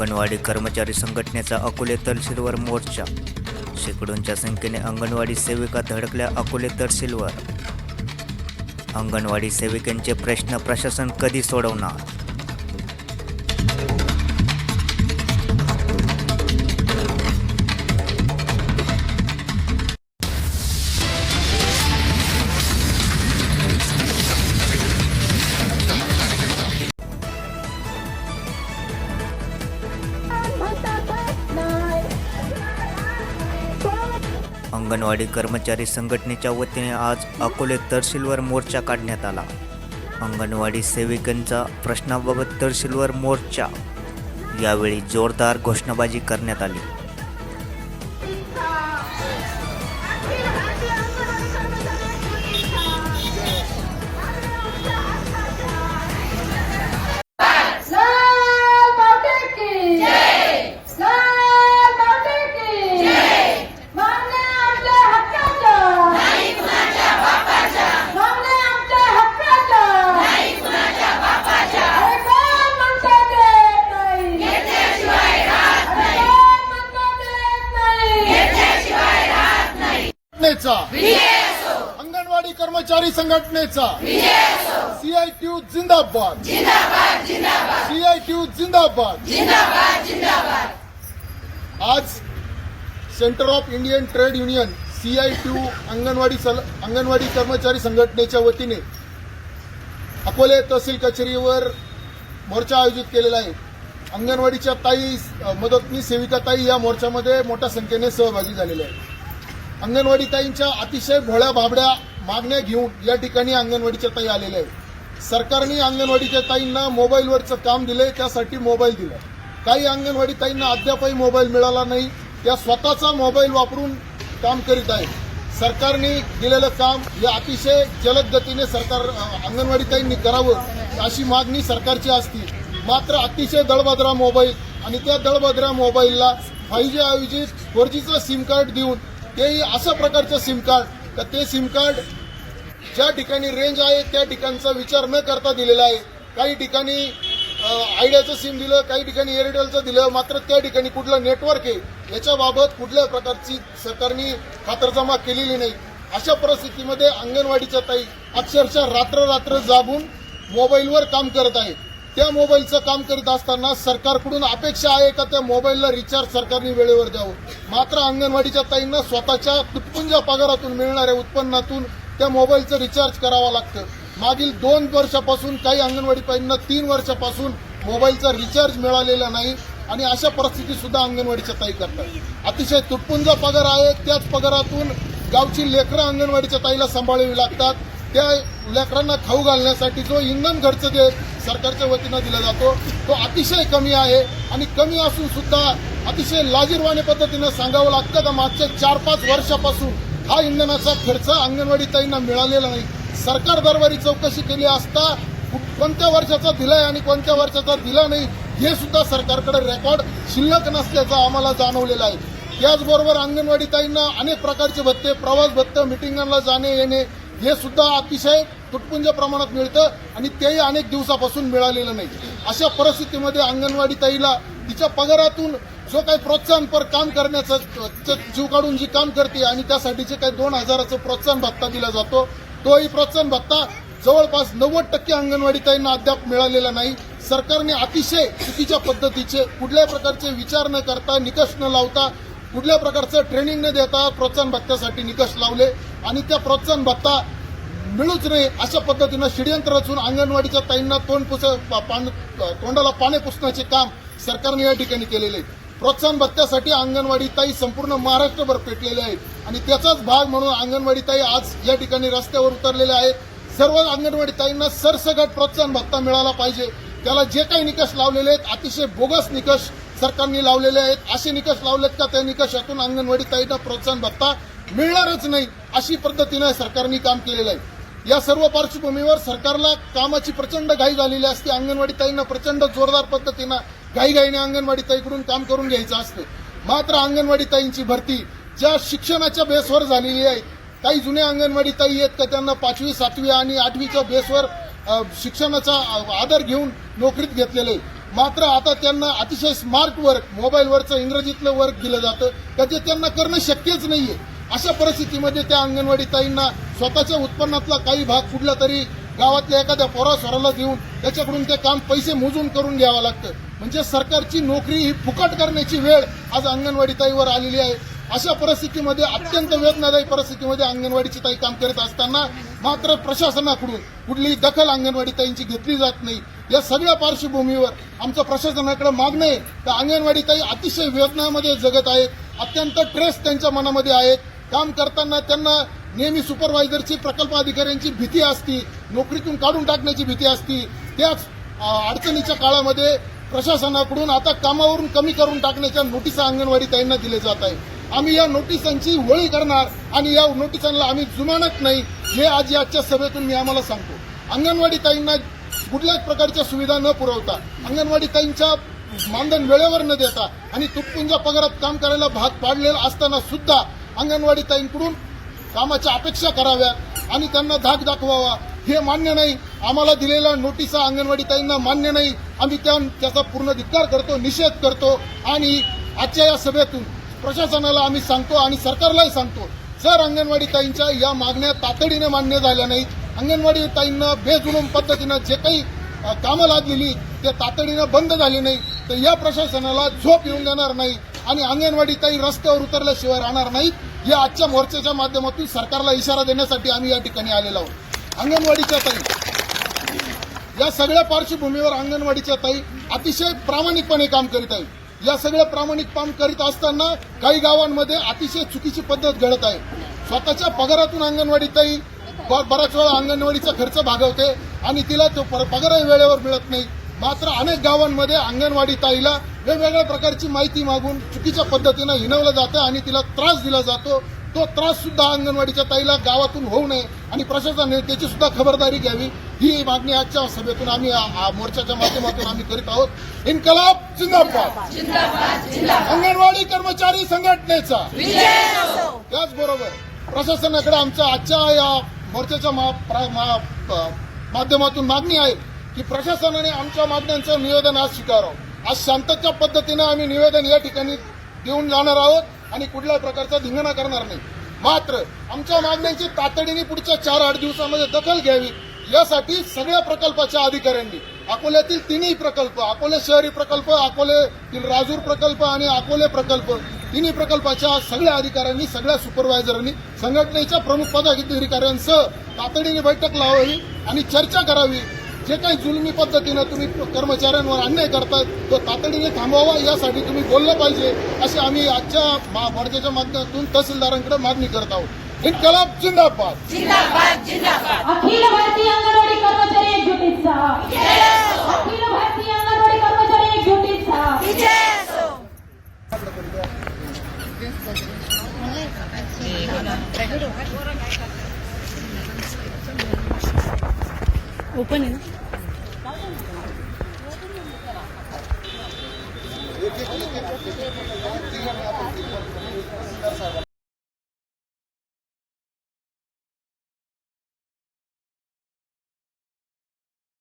अंगणवाडी कर्मचारी संघटनेचा अकोले तहसीलवर मोर्चा. शेकडोंच्या संख्येने अंगणवाडी सेविका धडकल्या अकोले तहसीलवर. अंगणवाडी सेविकांचे प्रश्न प्रशासन कधी सोडवणार? अंगणवाडी कर्मचारी संघटनेच्या वतीने आज अकोले तहसीलवर मोर्चा काढण्यात आला. अंगणवाडी सेविकांचा प्रश्नाबाबत तहसीलवर मोर्चा. यावेळी जोरदार घोषणाबाजी करण्यात आली. अंगणवाडी कर्मचारी संघटनेचा CITU जिंदाबाद, CITU जिंदाबाद. आज centre of Indian trade union CITU anganwadi कर्मचारी संघटनेच्या वतीने अकोले तहसील कचेरीवर मोर्चा आयोजित केलेला आहे. अंगणवाडीच्या ताई, मदतनीस सेविका ताई या मोर्चामध्ये मोठ्या संख्येने सहभागी झालेल्या आहेत. अंगणवाडी ताईंच्या अतिशय भोळ्या भाबड्या मागण्या घेऊन या ठिकाणी अंगणवाडीच्या ताई आलेल्या आहेत. सरकारने अंगणवाडीच्या ताईंना मोबाईलवरचं काम दिलंय, त्यासाठी मोबाईल दिला. काही अंगणवाडी ताईंना अद्यापही मोबाईल मिळाला नाही, त्या स्वतःचा मोबाईल वापरून काम करीत आहेत. सरकारने दिलेलं काम हे अतिशय जलद गतीने अंगणवाडी ताईंनी करावं अशी मागणी सरकारची असते. मात्र अतिशय दळभद्रा मोबाईल आणि त्या दळभद्रा मोबाईलला 5G ऐवजी 4Gचं सिम कार्ड देऊन, तेही अशा प्रकारचं सिम कार्ड तर ते सिम कार्ड ज्या ठिकाणी रेंज आहे त्या ठिकाणचा विचार न करता दिलेला आहे. काही ठिकाणी आयडियाचं सिम दिलं, काही ठिकाणी एअरटेलचं दिलं, मात्र त्या ठिकाणी कुठलं नेटवर्क आहे याच्याबाबत कुठल्या प्रकारची सरकारने खातरजमा केलेली नाही. अशा परिस्थितीमध्ये अंगणवाडीच्या ताई अक्षरशः रात्र जागून मोबाईलवर काम करत आहेत. त्या मोबाईलचं काम करीत असताना सरकारकडून अपेक्षा आहे का त्या मोबाईलला रिचार्ज सरकारने वेळेवर द्यावं. मात्र अंगणवाडीच्या ताईंना स्वतःच्या तुटपुंजा पगारातून मिळणाऱ्या उत्पन्नातून त्या मोबाईलचं रिचार्ज करावं लागतं. मागील 2 वर्षापासून, काही अंगणवाडी ताईंना 3 वर्षापासून मोबाईलचा रिचार्ज मिळालेला नाही आणि अशा परिस्थितीत सुद्धा अंगणवाडीच्या ताई करतात. अतिशय तुटपुंजा पगार आहे, त्याच पगारातून गावची लेकरं अंगणवाडीच्या ताईला सांभाळावी लागतात. त्या लेकरांना खाऊ घालण्यासाठी जो इंधन खर्च सरकारच्या वतीनं दिला जातो तो अतिशय कमी आहे. आणि कमी असून सुद्धा अतिशय लाजीरवाणी पद्धतीनं सांगावं लागतं का मागच्या 4-5 वर्षापासून हा इंधनाचा खर्च अंगणवाडी ताईंना मिळालेला नाही. सरकार दरबारी चौकशी केली असता कोणत्या वर्षाचा दिलाय आणि कोणत्या वर्षाचा दिला नाही हे सुद्धा सरकारकडे रेकॉर्ड शिल्लक नसल्याचं आम्हाला जाणवलेलं आहे. त्याचबरोबर अंगणवाडी ताईंना अनेक प्रकारचे भत्ते, प्रवास भत्ते, मिटिंगांना जाणे येणे हे सुद्धा अतिशय तुटपुंज प्रमाणात मिळतं आणि तेही अनेक दिवसापासून मिळालेलं नाही. अशा परिस्थितीमध्ये अंगणवाडी ताईला तिच्या पगारातून जो काही प्रोत्साहनपर काम करण्याचं जीव काढून जी काम करते आणि त्यासाठीचे काही 2,000चं प्रोत्साहन भत्ता दिला जातो, तोही प्रोत्साहन भत्ता जवळपास 90% अंगणवाडी ताईंना अद्याप मिळालेला नाही. सरकारने अतिशय चुकीच्या पद्धतीचे कुठल्याही प्रकारचे विचार न करता, निकष न लावता, कुठल्या प्रकारचं ट्रेनिंग न देता प्रोत्साहन भत्त्यासाठी निकष लावले आणि त्या प्रोत्साहन भत्ता मिळूच नाही अशा पद्धतीनं षडयंत्र रचून अंगणवाडीच्या ताईंना तोंडाला पाने पुसण्याचे काम सरकारने या ठिकाणी केलेले आहे. प्रोत्साहन भत्त्यासाठी अंगणवाडी ताई संपूर्ण महाराष्ट्रभर पेटलेले आहेत आणि त्याचाच भाग म्हणून अंगणवाडी ताई आज या ठिकाणी रस्त्यावर उतरलेले आहेत. सर्व अंगणवाडी ताईंना सरसकट प्रोत्साहन भत्ता मिळाला पाहिजे. त्याला जे काही निकष लावलेले आहेत अतिशय बोगस निकष सरकारने लावलेले आहेत. असे निकष लावलेत का त्या निकषातून अंगणवाडी ताईंना प्रोत्साहन भत्ता मिळणारच नाही अशी पद्धतीने सरकारने काम केलेलं आहे. या सर्व पार्श्वभूमीवर सरकारला कामाची प्रचंड घाई झालेली असते. अंगणवाडी ताईंना प्रचंड जोरदार पद्धतीनं घाईघाईने अंगणवाडी ताईकडून काम करून घ्यायचं असतं. मात्र अंगणवाडी ताईंची भरती ज्या शिक्षणाच्या बेसवर झालेली आहे, काही जुन्या अंगणवाडी ताई आहेत का त्यांना 5वी, 7वी आणि 8वीच्या बेसवर शिक्षणाचा आधार घेऊन नोकरीत घेतलेले. मात्र आता त्यांना अतिशय स्मार्ट वर्क, मोबाईलवरचं इंग्रजीतलं वर्क दिलं जातं का जे त्यांना करणं शक्यच नाहीये. अशा परिस्थितीमध्ये त्या अंगणवाडी ताईंना स्वतःच्या उत्पन्नातला काही भाग कुठला तरी गावातल्या एखाद्या पोरास्वराला देऊन त्याच्याकडून ते काम पैसे मोजून करून घ्यावं लागतं. म्हणजे सरकारची नोकरी ही फुकट करण्याची वेळ आज अंगणवाडी ताईवर आलेली आहे. अशा परिस्थितीमध्ये, अत्यंत वेदनादायी परिस्थितीमध्ये अंगणवाडीची ताई काम करत असताना मात्र प्रशासनाकडून कुठलीही दखल अंगणवाडी ताईंची घेतली जात नाही. या सगळ्या पार्श्वभूमीवर आमचं प्रशासनाकडे मागणं आहे तर अंगणवाडी ताई अतिशय वेदनामध्ये जगत आहेत. अत्यंत ट्रेस त्यांच्या मनामध्ये आहेत. काम करताना त्यांना नेहमी सुपरवायझरची, प्रकल्प अधिकाऱ्यांची भीती असती, नोकरीतून काढून टाकण्याची भीती असती. त्याच अडचणीच्या काळामध्ये प्रशासनाकडून आता कामावरून कमी करून टाकण्याच्या नोटिसा अंगणवाडी ताईंना दिल्या जात आहे. आम्ही या नोटिसांची होळी करणार आणि या नोटिसांना आम्ही जुमानत नाही, हे आज आजच्या सभेतून मी आम्हाला सांगतो. अंगणवाडी ताईंना कुठल्याच प्रकारच्या सुविधा न पुरवता, अंगणवाडी ताईंच्या मानधन वेळेवर न देता आणि तुटपुंजा पगारात काम करायला भाग पाडलेला असताना सुद्धा अंगणवाडी ताईंकडून कामाच्या अपेक्षा कराव्यात आणि त्यांना धाक दाखवावा, हे मान्य नाही. आम्हाला दिलेल्या नोटिसा अंगणवाडी ताईंना मान्य नाही. आम्ही त्याचा पूर्ण धिक्कार करतो, निषेध करतो आणि आजच्या या सभेतून प्रशासनाला आम्ही सांगतो आणि सरकारलाही सांगतो, जर अंगणवाडी ताईंच्या या मागण्या तातडीने मान्य झाल्या नाहीत, अंगणवाडी ताईंना बेजुलूम पद्धतीनं जे काही कामं लादलेली ते तातडीनं बंद झाली नाही तर या प्रशासनाला झोप येऊन देणार नाही आणि अंगणवाडी ताई रस्त्यावर उतरल्याशिवाय राहणार नाहीत. या आजच्या मोर्चाच्या माध्यमातून सरकारला इशारा देण्यासाठी आम्ही या ठिकाणी आलेलो आहोत. अंगणवाडीच्या ताई, या सगळ्या पार्श्वभूमीवर अंगणवाडीच्या ताई अतिशय प्रामाणिकपणे काम करीत आहेत. या सगळं प्रामाणिक काम करीत असताना काही गावांमध्ये अतिशय चुकीची पद्धत घडत आहे. स्वतःच्या पगारातून अंगणवाडी ताई बराच वेळा अंगणवाडीचा खर्च भागवते आणि तिला तो पगारही वेळेवर मिळत नाही. मात्र अनेक गावांमध्ये अंगणवाडी ताईला वेगवेगळ्या प्रकारची माहिती मागून चुकीच्या पद्धतीनं हिणवलं जातं आणि तिला त्रास दिला जातो. तो त्रास सुद्धा अंगणवाडीच्या ताईला गावातून होऊ नये आणि प्रशासनाने त्याची सुद्धा खबरदारी घ्यावी, ही मागणी आजच्या सभेतून आम्ही मोर्चाच्या माध्यमातून आम्ही करीत आहोत. इन्कलाब जिंदाबाद, अंगणवाडी कर्मचारी संघटनेचा. त्याचबरोबर प्रशासनाकडे आमच्या आजच्या या मोर्चाच्या माध्यमातून मागणी आहे की प्रशासनाने आमच्या मागण्यांचं निवेदन आज स्वीकारावं. आज शांततेच्या पद्धतीनं आम्ही निवेदन या ठिकाणी देऊन जाणार आहोत आणि कुठल्याही प्रकारचा धिंगाणा करणार नाही. मात्र आमच्या मागण्यांची तातडीने पुढच्या 4-8 दिवसामध्ये दखल घ्यावी, यासाठी सगळ्या प्रकल्पाच्या अधिकाऱ्यांनी, अकोल्यातील तिन्ही प्रकल्प, अकोले शहरी प्रकल्प, अकोलेतील राजूर प्रकल्प आणि अकोले प्रकल्प, तिन्ही प्रकल्पाच्या सगळ्या अधिकाऱ्यांनी, सगळ्या सुपरवायझरांनी संघटनेच्या प्रमुख पदाधिकाऱ्यांसह तातडीने बैठक लावावी आणि चर्चा करावी. जे काही जुलमी पद्धतीनं तुम्ही कर्मचाऱ्यांवर अन्याय करताय तो तातडीने थांबवावा, यासाठी तुम्ही बोललं पाहिजे, अशी आम्ही आजच्या मोर्चाच्या माध्यमातून तहसीलदारांकडे मागणी करत आहोत. इन्कलाब जिंदाबाद, जिंदाबाद, जिंदाबाद. अखिल भारतीय अंगणवाडी कर्मचारी एकजुटीचा, अखिल भारतीय अंगणवाडी कर्मचारी एकजुटीचा. ओपन आहे ना.